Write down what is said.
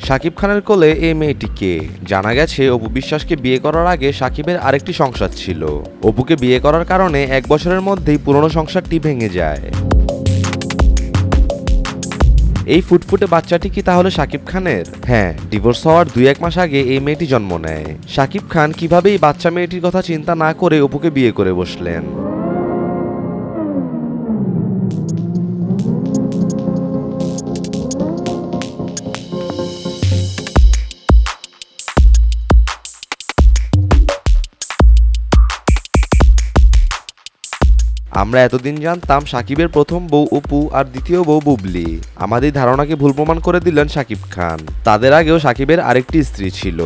শাকিব খানের কোলে এই মেয়েটিকে। জানা গেছে অপু বিশ্বাসকে বিয়ে করার আগে শাকিবের আরেকটি সংসার ছিল। অপুকে বিয়ে করার কারণে 1 বছরের মধ্যেই পুরনো সংসারটি ভেঙে যায়। এই ফুটফুটে বাচ্চাটি কি তাহলে শাকিব খানের? হ্যাঁ, ডিভোর্স হওয়ার 2-1 মাস আগে এই মেয়েটি জন্ম নেয়। শাকিব খান কিভাবে এই বাচ্চা মেয়েটির কথা চিন্তা না করে অপুকে বিয়ে করে বসলেন? আমরা এতদিন জানতাম শাকিবের প্রথম বউ অপু আর দ্বিতীয় বউ বুবলি। আমাদের ধারণাকে ভুল প্রমাণ করে দিলেন শাকিব খান। তাদের আগেও শাকিবের আরেকটি স্ত্রী ছিল।